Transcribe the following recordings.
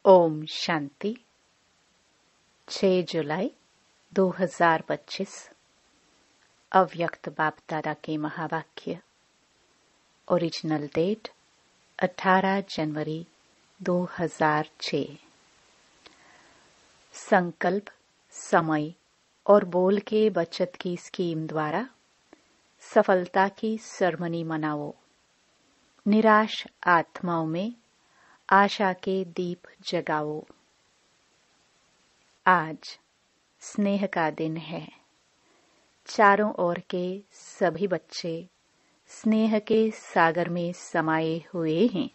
ओम शांति। 6 जुलाई 2025 अव्यक्त बाप दादा के महावाक्य। ओरिजिनल डेट 18 जनवरी 2006। संकल्प, समय और बोल के बचत की स्कीम द्वारा सफलता की सेरेमनी मनाओ। निराश आत्माओं में आशा के दीप जगाओ। आज स्नेह का दिन है। चारों ओर के सभी बच्चे स्नेह के सागर में समाये हुए हैं।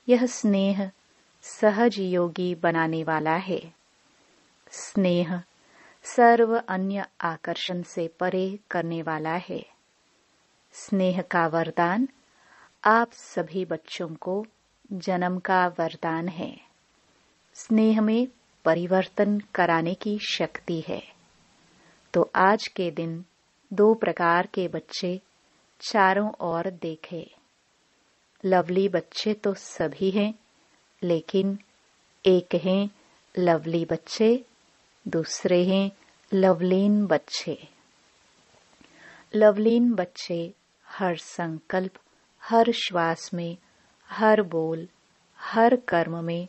यह स्नेह सहज योगी बनाने वाला है। स्नेह सर्व अन्य आकर्षण से परे करने वाला है। स्नेह का वरदान आप सभी बच्चों को जन्म का वरदान है। स्नेह में परिवर्तन कराने की शक्ति है। तो आज के दिन 2 प्रकार के बच्चे चारों ओर देखे। लवली बच्चे तो सभी हैं, लेकिन एक हैं लवली बच्चे, दूसरे हैं लवलीन बच्चे। लवलीन बच्चे हर संकल्प, हर श्वास में, हर बोल, हर कर्म में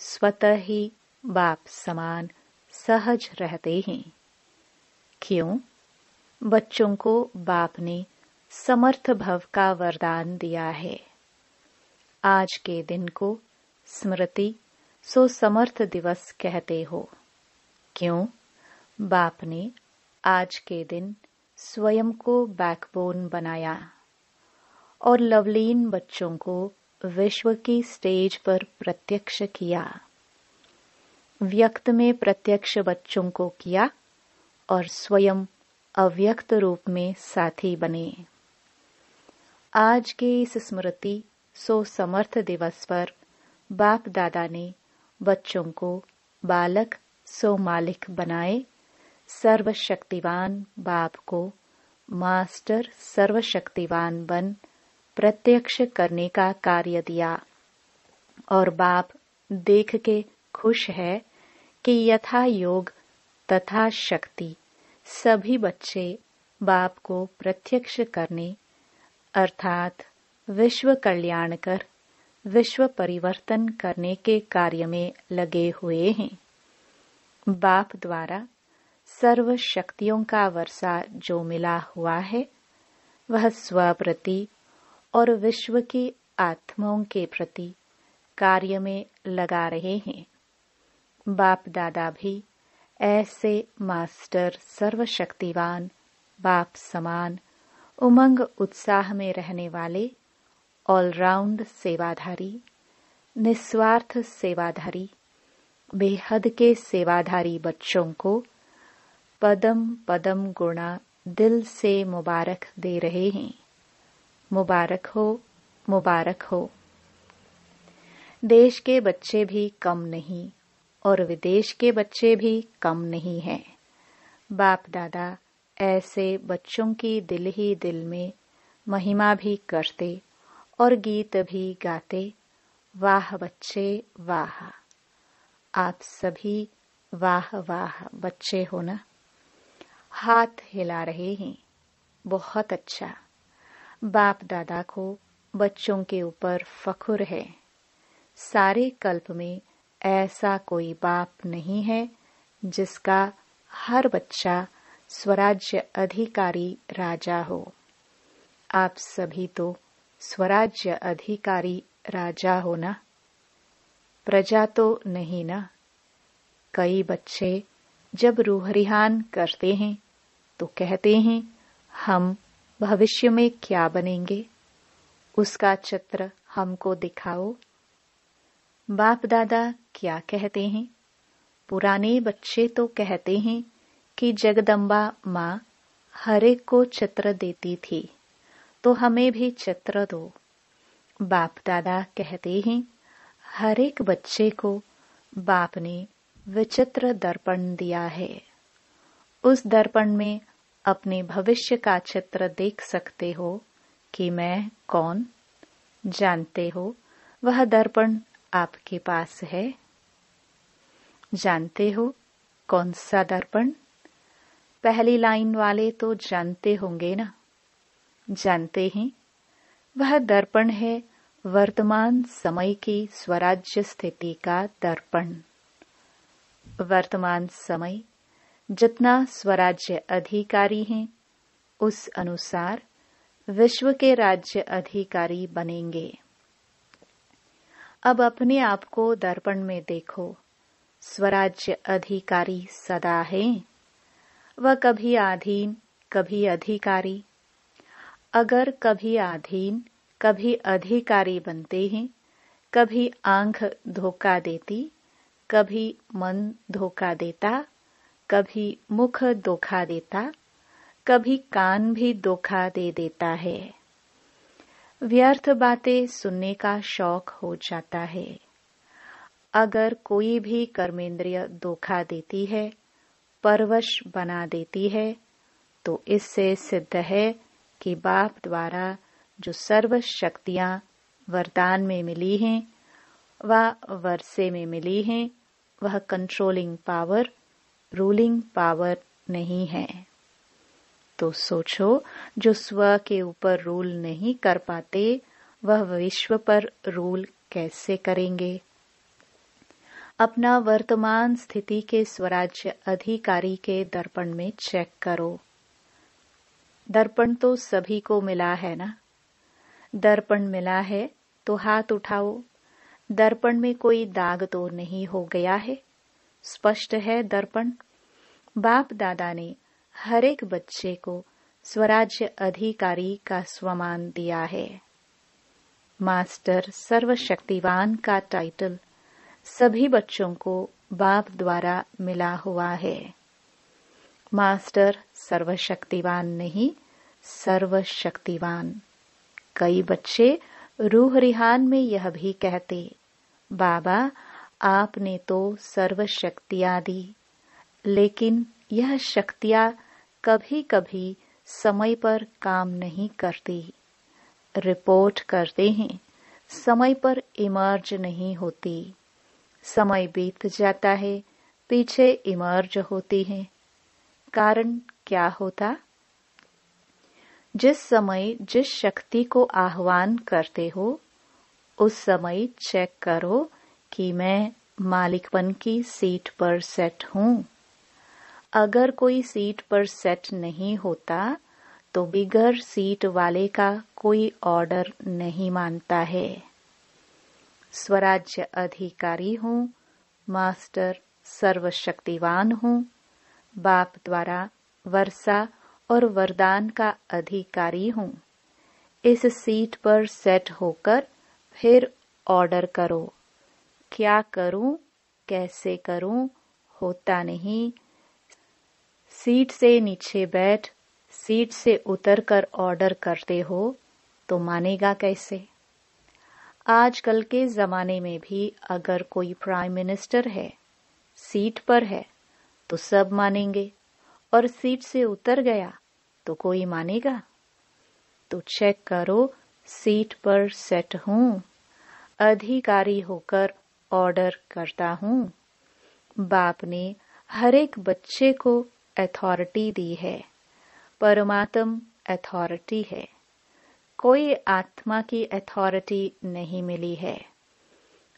स्वतः ही बाप समान सहज रहते हैं। क्यों? बच्चों को बाप ने समर्थ भव का वरदान दिया है। आज के दिन को स्मृति सो समर्थ दिवस कहते हो। क्यों? बाप ने आज के दिन स्वयं को बैकबोन बनाया और लवलीन बच्चों को विश्व की स्टेज पर प्रत्यक्ष किया। व्यक्त में प्रत्यक्ष बच्चों को किया और स्वयं अव्यक्त रूप में साथी बने। आज के इस स्मृति सो समर्थ दिवस पर बाप दादा ने बच्चों को बालक सो मालिक बनाए। सर्वशक्तिवान बाप को मास्टर सर्वशक्तिवान बन प्रत्यक्ष करने का कार्य दिया और बाप देख के खुश है कि यथा योग तथा शक्ति सभी बच्चे बाप को प्रत्यक्ष करने अर्थात विश्व कल्याण कर विश्व परिवर्तन करने के कार्य में लगे हुए हैं। बाप द्वारा सर्व शक्तियों का वर्षा जो मिला हुआ है वह स्वप्रति और विश्व की आत्माओं के प्रति कार्य में लगा रहे हैं। बाप दादा भी ऐसे मास्टर सर्वशक्तिवान बाप समान उमंग उत्साह में रहने वाले ऑलराउंड सेवाधारी, निस्वार्थ सेवाधारी, बेहद के सेवाधारी बच्चों को पदम पदम गुणा दिल से मुबारक दे रहे हैं। मुबारक हो, मुबारक हो। देश के बच्चे भी कम नहीं और विदेश के बच्चे भी कम नहीं हैं। बाप दादा ऐसे बच्चों की दिल ही दिल में महिमा भी करते और गीत भी गाते। वाह बच्चे वाह। आप सभी वाह वाह बच्चे हो ना। हाथ हिला रहे हैं। बहुत अच्छा। बाप दादा को बच्चों के ऊपर फख्र है। सारे कल्प में ऐसा कोई बाप नहीं है जिसका हर बच्चा स्वराज्य अधिकारी राजा हो। आप सभी तो स्वराज्य अधिकारी राजा हो ना। प्रजा तो नहीं ना। कई बच्चे जब रूह रिहान करते हैं तो कहते हैं हम भविष्य में क्या बनेंगे, उसका चित्र हमको दिखाओ। बाप दादा क्या कहते हैं? पुराने बच्चे तो कहते हैं कि जगदम्बा माँ हर एक को चित्र देती थी, तो हमें भी चित्र दो। बाप दादा कहते हैं हर एक बच्चे को बाप ने विचित्र दर्पण दिया है। उस दर्पण में अपने भविष्य का चित्र देख सकते हो कि मैं कौन। जानते हो वह दर्पण आपके पास है? जानते हो कौन सा दर्पण? पहली लाइन वाले तो जानते होंगे ना। जानते हैं, वह दर्पण है वर्तमान समय की स्वराज्य स्थिति का दर्पण। वर्तमान समय जितना स्वराज्य अधिकारी हैं, उस अनुसार विश्व के राज्य अधिकारी बनेंगे। अब अपने आप को दर्पण में देखो। स्वराज्य अधिकारी सदा है। वह कभी अधीन, कभी अधिकारी। अगर कभी अधीन, कभी अधिकारी बनते हैं, कभी आंख धोखा देती, कभी मन धोखा देता, कभी मुख धोखा देता, कभी कान भी धोखा दे देता है। व्यर्थ बातें सुनने का शौक हो जाता है। अगर कोई भी कर्मेंद्रिय धोखा देती है, परवश बना देती है, तो इससे सिद्ध है कि बाप द्वारा जो सर्व शक्तियां वरदान में मिली हैं, वह वर्षे में मिली हैं, वह कंट्रोलिंग पावर, रूलिंग पावर नहीं है। तो सोचो, जो स्व के ऊपर रूल नहीं कर पाते, वह विश्व पर रूल कैसे करेंगे? अपना वर्तमान स्थिति के स्वराज्य अधिकारी के दर्पण में चेक करो। दर्पण तो सभी को मिला है ना। दर्पण मिला है तो हाथ उठाओ। दर्पण में कोई दाग तो नहीं हो गया है। स्पष्ट है दर्पण। बाप दादा ने हर एक बच्चे को स्वराज्य अधिकारी का स्वमान दिया है। मास्टर सर्वशक्तिवान का टाइटल सभी बच्चों को बाप द्वारा मिला हुआ है। मास्टर सर्वशक्तिवान नहीं, सर्वशक्तिवान। कई बच्चे रूह रिहान में यह भी कहते, बाबा आपने तो सर्वशक्तियां दी, लेकिन यह शक्तियां कभी कभी समय पर काम नहीं करती। रिपोर्ट करते हैं, समय पर इमर्ज नहीं होती। समय बीत जाता है, पीछे इमर्ज होती है। कारण क्या होता? जिस समय जिस शक्ति को आह्वान करते हो, उस समय चेक करो कि मैं मालिकपन की सीट पर सेट हूं। अगर कोई सीट पर सेट नहीं होता, तो बिगर सीट वाले का कोई ऑर्डर नहीं मानता है। स्वराज्य अधिकारी हूं, मास्टर सर्वशक्तिवान हूं, बाप द्वारा वर्षा और वरदान का अधिकारी हूं। इस सीट पर सेट होकर फिर ऑर्डर करो। क्या करूं, कैसे करूं, होता नहीं। सीट से नीचे बैठ, सीट से उतरकर ऑर्डर करते हो तो मानेगा कैसे? आजकल के जमाने में भी अगर कोई प्राइम मिनिस्टर है, सीट पर है, तो सब मानेंगे, और सीट से उतर गया तो कोई मानेगा? तो चेक करो, सीट पर सेट हूं, अधिकारी होकर ऑर्डर करता हूं। बाप ने हर एक बच्चे को अथॉरिटी दी है। परमात्म अथॉरिटी है। कोई आत्मा की अथॉरिटी नहीं मिली है।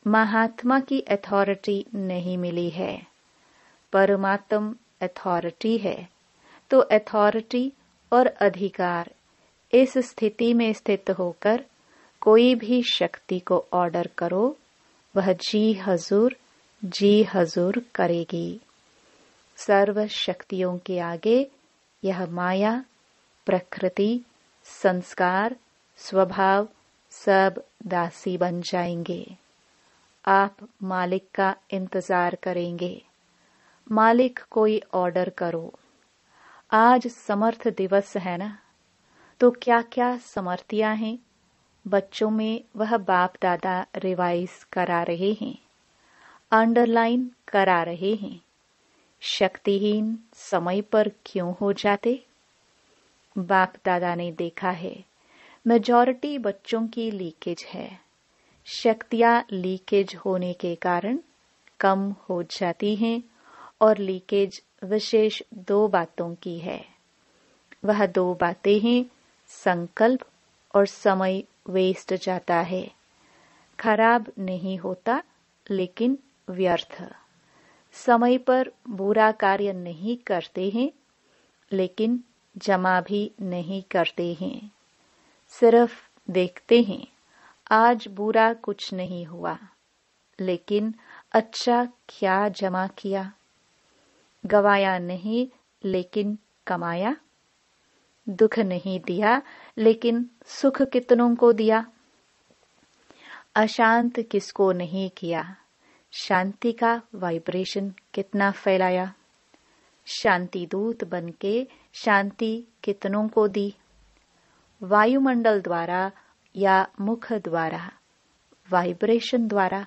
महात्मा की अथॉरिटी नहीं मिली है। परमात्म अथॉरिटी है। तो अथॉरिटी और अधिकार, इस स्थिति में स्थित होकर कोई भी शक्ति को ऑर्डर करो, वह जी हजूर करेगी। सर्व शक्तियों के आगे यह माया, प्रकृति, संस्कार, स्वभाव सब दासी बन जाएंगे। आप मालिक का इंतजार करेंगे। मालिक कोई ऑर्डर करो। आज समर्थ दिवस है ना, तो क्या क्या समर्थियां हैं बच्चों में, वह बाप दादा रिवाइज करा रहे हैं, अंडरलाइन करा रहे हैं। शक्तिहीन समय पर क्यों हो जाते? बाप दादा ने देखा है, मेजॉरिटी बच्चों की लीकेज है। शक्तियां लीकेज होने के कारण कम हो जाती हैं और लीकेज विशेष 2 बातों की है। वह 2 बातें हैं संकल्प और समय वेस्ट जाता है। खराब नहीं होता लेकिन व्यर्थ। समय पर बुरा कार्य नहीं करते हैं लेकिन जमा भी नहीं करते हैं। सिर्फ देखते हैं आज बुरा कुछ नहीं हुआ लेकिन अच्छा क्या जमा किया। गवाया नहीं लेकिन कमाया। दुख नहीं दिया लेकिन सुख कितनों को दिया। अशांत किसको नहीं किया, शांति का वाइब्रेशन कितना फैलाया। शांति दूत बनके शांति कितनों को दी। वायुमंडल द्वारा या मुख द्वारा, वाइब्रेशन द्वारा।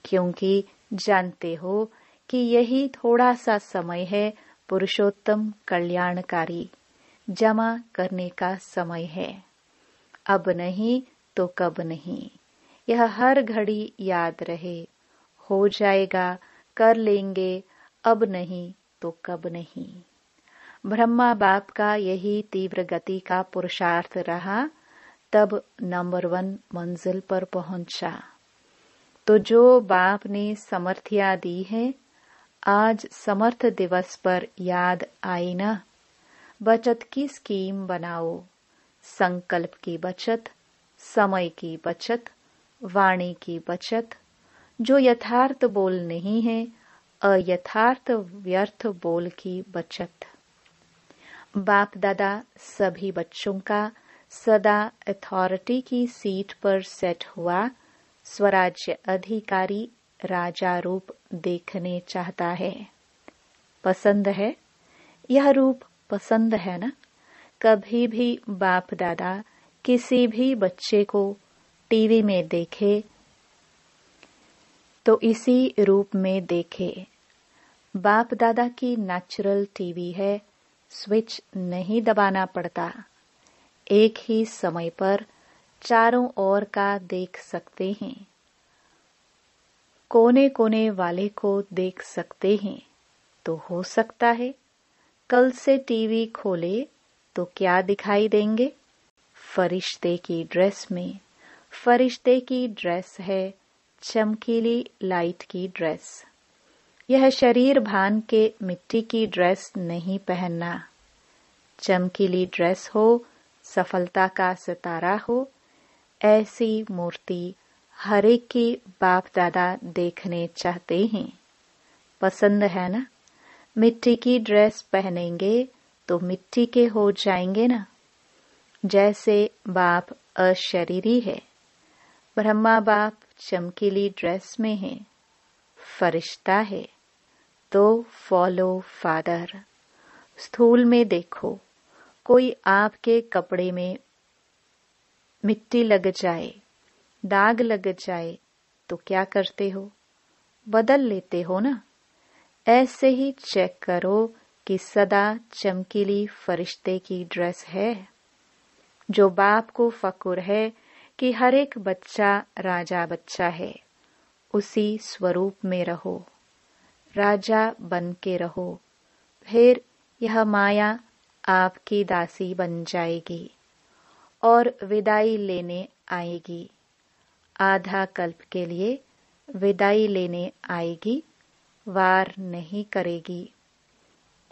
क्योंकि जानते हो कि यही थोड़ा सा समय है पुरुषोत्तम कल्याणकारी जमा करने का समय है। अब नहीं तो कब नहीं, यह हर घड़ी याद रहे। हो जाएगा, कर लेंगे, अब नहीं तो कब नहीं। ब्रह्मा बाप का यही तीव्र गति का पुरुषार्थ रहा, तब नंबर 1 मंजिल पर पहुंचा। तो जो बाप ने समर्थियां दी है, आज समर्थ दिवस पर याद आई ना। बचत की स्कीम बनाओ। संकल्प की बचत, समय की बचत, वाणी की बचत। जो यथार्थ बोल नहीं है, अयथार्थ व्यर्थ बोल की बचत। बाप दादा सभी बच्चों का सदा अथॉरिटी की सीट पर सेट हुआ स्वराज्य अधिकारी राजा रूप देखने चाहता है। पसंद है? यह रूप पसंद है ना? कभी भी बाप दादा किसी भी बच्चे को टीवी में देखे तो इसी रूप में देखे। बाप दादा की नेचुरल टीवी है, स्विच नहीं दबाना पड़ता। एक ही समय पर चारों ओर का देख सकते हैं। कोने कोने वाले को देख सकते हैं। तो हो सकता है कल से टीवी खोले तो क्या दिखाई देंगे? फरिश्ते की ड्रेस में। फरिश्ते की ड्रेस है चमकीली लाइट की ड्रेस। यह शरीर भान के मिट्टी की ड्रेस नहीं पहनना। चमकीली ड्रेस हो, सफलता का सितारा हो, ऐसी मूर्ति हर एक की बाप दादा देखने चाहते हैं। पसंद है ना? मिट्टी की ड्रेस पहनेंगे तो मिट्टी के हो जाएंगे ना। जैसे बाप अशरीरी है, ब्रह्मा बाप चमकीली ड्रेस में है, फरिश्ता है, तो फॉलो फादर। स्थूल में देखो, कोई आपके कपड़े में मिट्टी लग जाए, दाग लग जाए तो क्या करते हो? बदल लेते हो ना। ऐसे ही चेक करो कि सदा चमकीली फरिश्ते की ड्रेस है। जो बाप को फक्र है कि हर एक बच्चा राजा बच्चा है, उसी स्वरूप में रहो, राजा बन के रहो। फिर यह माया आपकी दासी बन जाएगी और विदाई लेने आएगी। आधा कल्प के लिए विदाई लेने आएगी, वार नहीं करेगी।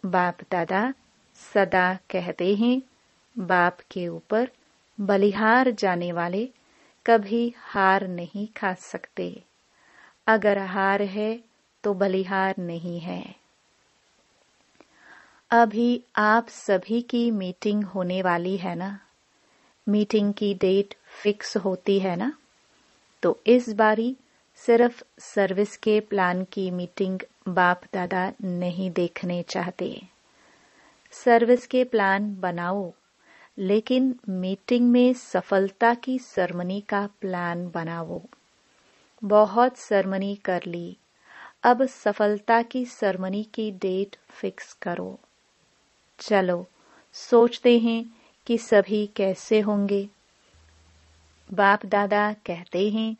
बाप दादा सदा कहते हैं, बाप के ऊपर बलिहार जाने वाले कभी हार नहीं खा सकते। अगर हार है तो बलिहार नहीं है। अभी आप सभी की मीटिंग होने वाली है ना? मीटिंग की डेट फिक्स होती है ना? तो इस बारी सिर्फ सर्विस के प्लान की मीटिंग बाप दादा नहीं देखने चाहते। सर्विस के प्लान बनाओ, लेकिन मीटिंग में सफलता की सेरेमनी का प्लान बनाओ। बहुत सेरेमनी कर ली, अब सफलता की सेरेमनी की डेट फिक्स करो। चलो सोचते हैं कि सभी कैसे होंगे। बाप दादा कहते हैं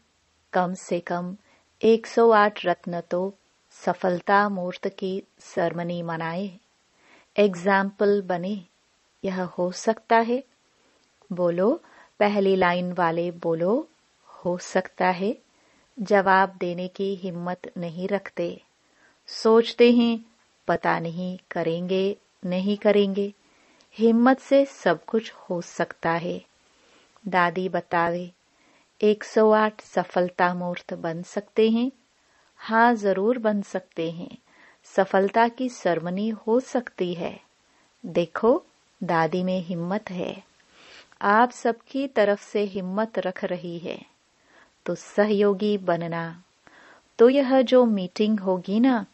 कम से कम 108 रत्न तो सफलता मूर्त की सेरेमनी मनाए, एग्जाम्पल बने। यह हो सकता है? बोलो, पहली लाइन वाले बोलो, हो सकता है। जवाब देने की हिम्मत नहीं रखते, सोचते हैं पता नहीं करेंगे नहीं करेंगे। हिम्मत से सब कुछ हो सकता है। दादी बतावे 108 सफलता मूर्त बन सकते हैं? हाँ, जरूर बन सकते हैं। सफलता की सेरेमनी हो सकती है। देखो, दादी में हिम्मत है। आप सबकी तरफ से हिम्मत रख रही है, तो सहयोगी बनना। तो यह जो मीटिंग होगी ना,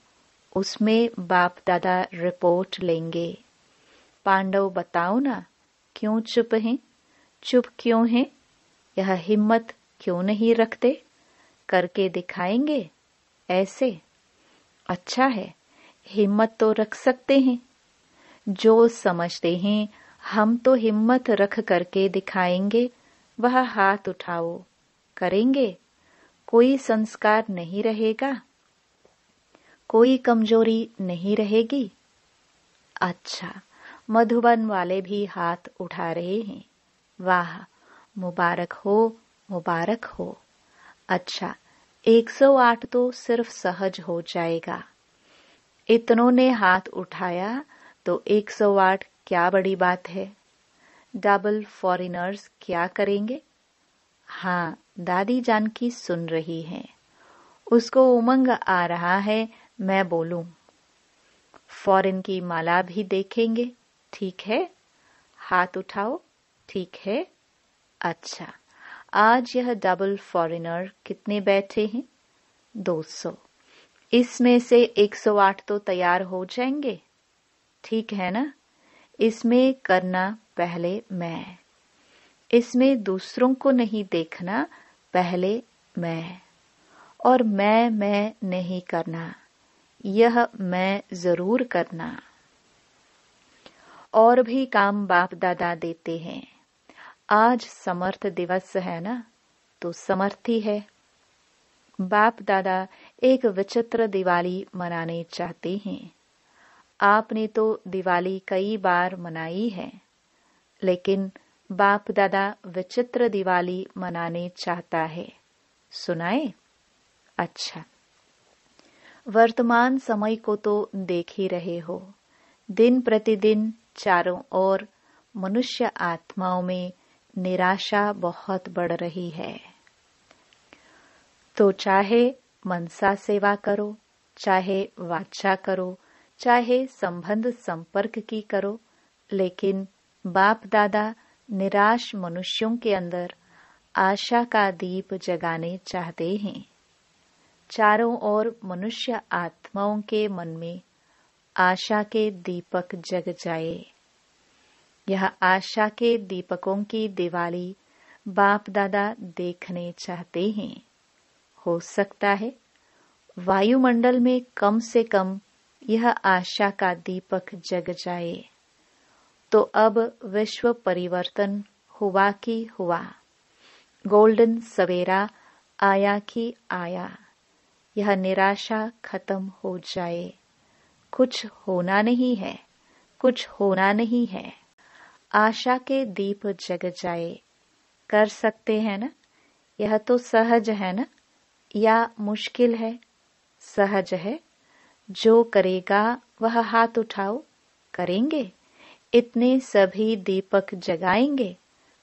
उसमें बाप दादा रिपोर्ट लेंगे। पांडव बताओ ना, क्यों चुप हैं? चुप क्यों हैं? यह हिम्मत क्यों नहीं रखते? करके दिखाएंगे ऐसे। अच्छा है, हिम्मत तो रख सकते हैं। जो समझते हैं हम तो हिम्मत रख करके दिखाएंगे, वह हाथ उठाओ। करेंगे? कोई संस्कार नहीं रहेगा, कोई कमजोरी नहीं रहेगी। अच्छा, मधुबन वाले भी हाथ उठा रहे हैं। वाह, मुबारक हो, मुबारक हो। अच्छा, 108 तो सिर्फ सहज हो जाएगा। इतनों ने हाथ उठाया तो 108 क्या बड़ी बात है। डबल फॉरेनर्स क्या करेंगे? हाँ, दादी जानकी सुन रही हैं। उसको उमंग आ रहा है, मैं बोलूं। फॉरेन की माला भी देखेंगे, ठीक है? हाथ उठाओ, ठीक है। अच्छा, आज यह डबल फॉरेनर कितने बैठे हैं? 200। इसमें से 108 तो तैयार हो जाएंगे, ठीक है ना? इसमें करना पहले मैं, इसमें दूसरों को नहीं देखना, पहले मैं। और मैं नहीं करना, यह मैं जरूर करना। और भी काम बाप दादा देते हैं। आज समर्थ दिवस है ना, तो समर्थी है। बाप दादा एक विचित्र दिवाली मनाने चाहते हैं। आपने तो दिवाली कई बार मनाई है, लेकिन बाप दादा विचित्र दिवाली मनाने चाहता है। सुनाए? अच्छा, वर्तमान समय को तो देख ही रहे हो। दिन प्रतिदिन चारों ओर मनुष्य आत्माओं में निराशा बहुत बढ़ रही है। तो चाहे मनसा सेवा करो, चाहे वाचा करो, चाहे संबंध संपर्क की करो, लेकिन बाप दादा निराश मनुष्यों के अंदर आशा का दीप जगाने चाहते हैं। चारों ओर मनुष्य आत्माओं के मन में आशा के दीपक जग जाए। यह आशा के दीपकों की दिवाली बाप दादा देखने चाहते हैं। हो सकता है वायुमंडल में कम से कम यह आशा का दीपक जग जाए, तो अब विश्व परिवर्तन हुआ कि हुआ। गोल्डन सवेरा आया कि आया। यह निराशा खत्म हो जाए। कुछ होना नहीं है, कुछ होना नहीं है। आशा के दीप जग जाए। कर सकते हैं ना? यह तो सहज है ना, या मुश्किल है? सहज है। जो करेगा वह हाथ उठाओ। करेंगे? इतने सभी दीपक जगाएंगे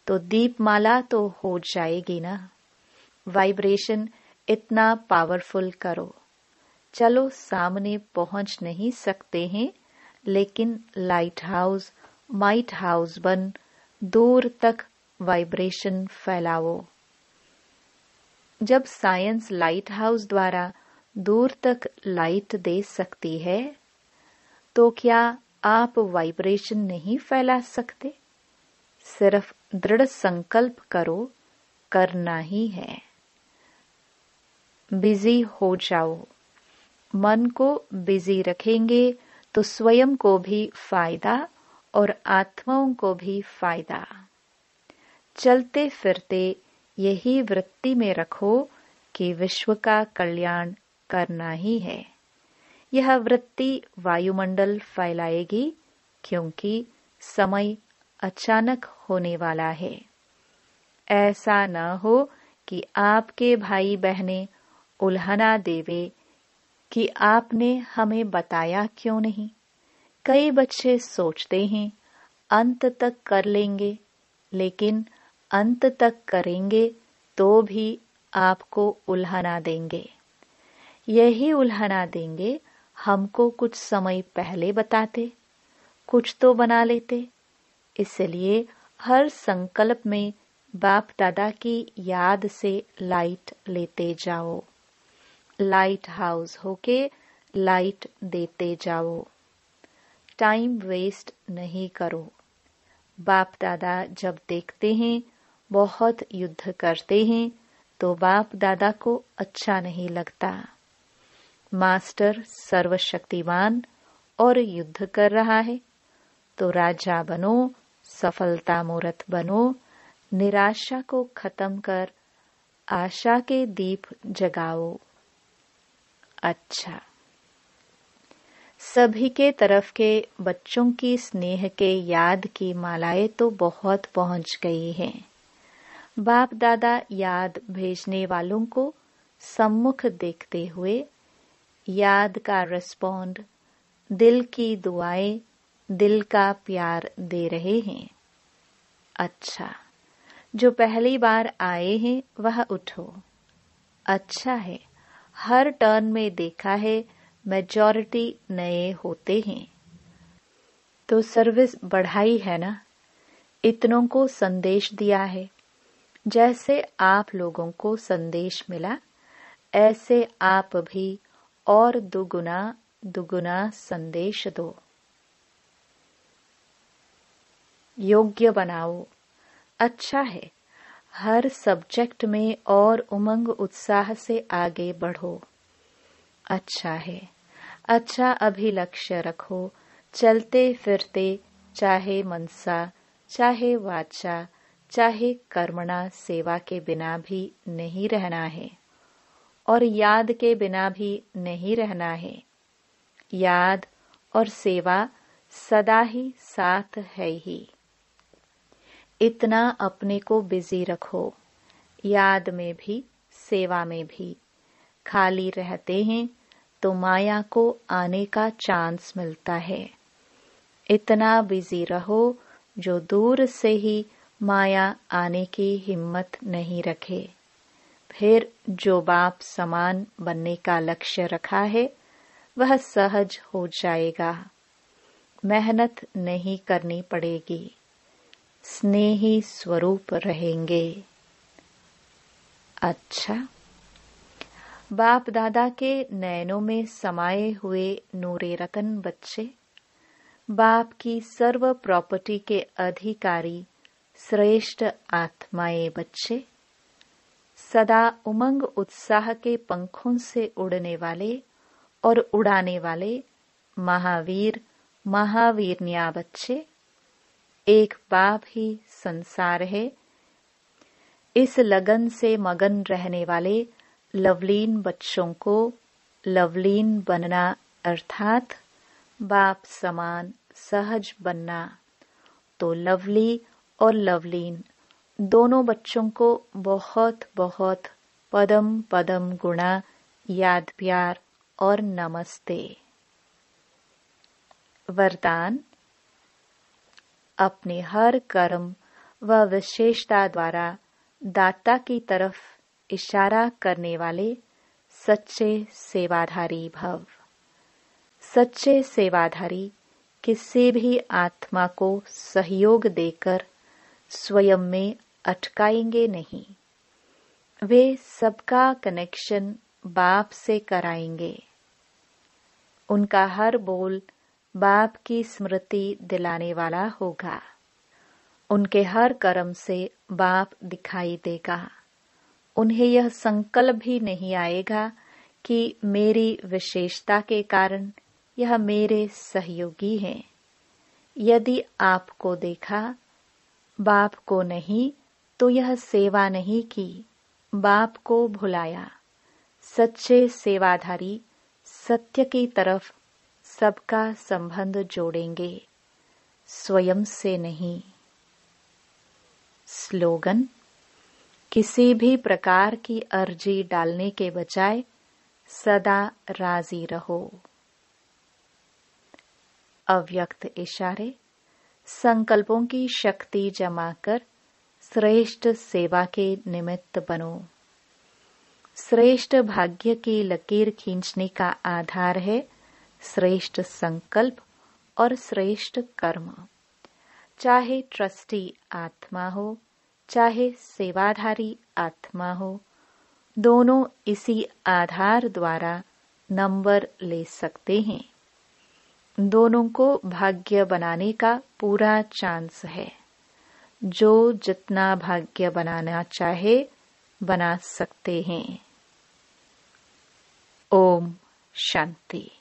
तो दीपमाला तो हो जाएगी ना। वाइब्रेशन इतना पावरफुल करो। चलो, सामने पहुंच नहीं सकते हैं, लेकिन लाइट हाउस माइट हाउस बन दूर तक वाइब्रेशन फैलाओ। जब साइंस लाइट हाउस द्वारा दूर तक लाइट दे सकती है, तो क्या आप वाइब्रेशन नहीं फैला सकते? सिर्फ दृढ़ संकल्प करो, करना ही है। बिजी हो जाओ। मन को बिजी रखेंगे तो स्वयं को भी फायदा और आत्माओं को भी फायदा। चलते फिरते यही वृत्ति में रखो कि विश्व का कल्याण करना ही है। यह वृत्ति वायुमंडल फैलाएगी, क्योंकि समय अचानक होने वाला है। ऐसा न हो कि आपके भाई बहनें उल्हना देवे कि आपने हमें बताया क्यों नहीं। कई बच्चे सोचते हैं अंत तक कर लेंगे, लेकिन अंत तक करेंगे तो भी आपको उल्हना देंगे। यही उल्हना देंगे, हमको कुछ समय पहले बताते, कुछ तो बना लेते। इसलिए हर संकल्प में बाप दादा की याद से लाइट लेते जाओ। लाइट हाउस होके लाइट देते जाओ। टाइम वेस्ट नहीं करो। बाप दादा जब देखते हैं बहुत युद्ध करते हैं तो बाप दादा को अच्छा नहीं लगता। मास्टर सर्वशक्तिमान और युद्ध कर रहा है तो राजा बनो, सफलता मूर्त बनो, निराशा को खत्म कर आशा के दीप जगाओ। अच्छा, सभी के तरफ के बच्चों की स्नेह के याद की मालाएं तो बहुत पहुंच गई हैं। बाप दादा याद भेजने वालों को सम्मुख देखते हुए याद का रिस्पॉन्ड, दिल की दुआएं, दिल का प्यार दे रहे हैं। अच्छा, जो पहली बार आए हैं वह उठो। अच्छा है, हर टर्न में देखा है मेजॉरिटी नए होते हैं, तो सर्विस बढ़ाई है ना। इतनों को संदेश दिया है। जैसे आप लोगों को संदेश मिला, ऐसे आप भी और दुगुना दुगुना संदेश दो। योग्य बनाओ। अच्छा है, हर सब्जेक्ट में और उमंग उत्साह से आगे बढ़ो। अच्छा है, अच्छा अभिलक्ष्य रखो। चलते फिरते चाहे मनसा, चाहे वाचा, चाहे कर्मणा सेवा के बिना भी नहीं रहना है और याद के बिना भी नहीं रहना है। याद और सेवा सदा ही साथ है ही। इतना अपने को बिजी रखो, याद में भी सेवा में भी। खाली रहते हैं तो माया को आने का चांस मिलता है। इतना बिजी रहो जो दूर से ही माया आने की हिम्मत नहीं रखे। फिर जो बाप समान बनने का लक्ष्य रखा है वह सहज हो जाएगा। मेहनत नहीं करनी पड़ेगी। स्नेही स्वरूप रहेंगे। अच्छा, बाप दादा के नयनों में समाये हुए नूरे रतन बच्चे, बाप की सर्व प्रॉपर्टी के अधिकारी श्रेष्ठ आत्माएं बच्चे, सदा उमंग उत्साह के पंखों से उड़ने वाले और उड़ाने वाले महावीर महावीरनिया बच्चे। एक बाप ही संसार है। इस लगन से मगन रहने वाले लवलीन बच्चों को लवलीन बनना अर्थात बाप समान सहज बनना, तो लवली और लवलीन दोनों बच्चों को बहुत बहुत पदम पदम गुणा याद प्यार और नमस्ते। वरदान, अपने हर कर्म व विशेषता द्वारा दाता की तरफ इशारा करने वाले सच्चे सेवाधारी भव। सच्चे सेवाधारी किसी भी आत्मा को सहयोग देकर स्वयं में अटकाएंगे नहीं। वे सबका कनेक्शन बाप से कराएंगे। उनका हर बोल बाप की स्मृति दिलाने वाला होगा। उनके हर कर्म से बाप दिखाई देगा। उन्हें यह संकल्प भी नहीं आएगा कि मेरी विशेषता के कारण यह मेरे सहयोगी हैं। यदि आपको देखा, बाप को नहीं, तो यह सेवा नहीं की, बाप को भुलाया। सच्चे सेवाधारी सत्य की तरफ सबका संबंध जोड़ेंगे, स्वयं से नहीं। स्लोगन: किसी भी प्रकार की अर्जी डालने के बजाय सदा राजी रहो। अव्यक्त इशारे: संकल्पों की शक्ति जमा कर श्रेष्ठ सेवा के निमित्त बनो। श्रेष्ठ भाग्य की लकीर खींचने का आधार है श्रेष्ठ संकल्प और श्रेष्ठ कर्म। चाहे ट्रस्टी आत्मा हो, चाहे सेवाधारी आत्मा हो, दोनों इसी आधार द्वारा नंबर ले सकते हैं। दोनों को भाग्य बनाने का पूरा चांस है। जो जितना भाग्य बनाना चाहे बना सकते हैं। ओम शांति।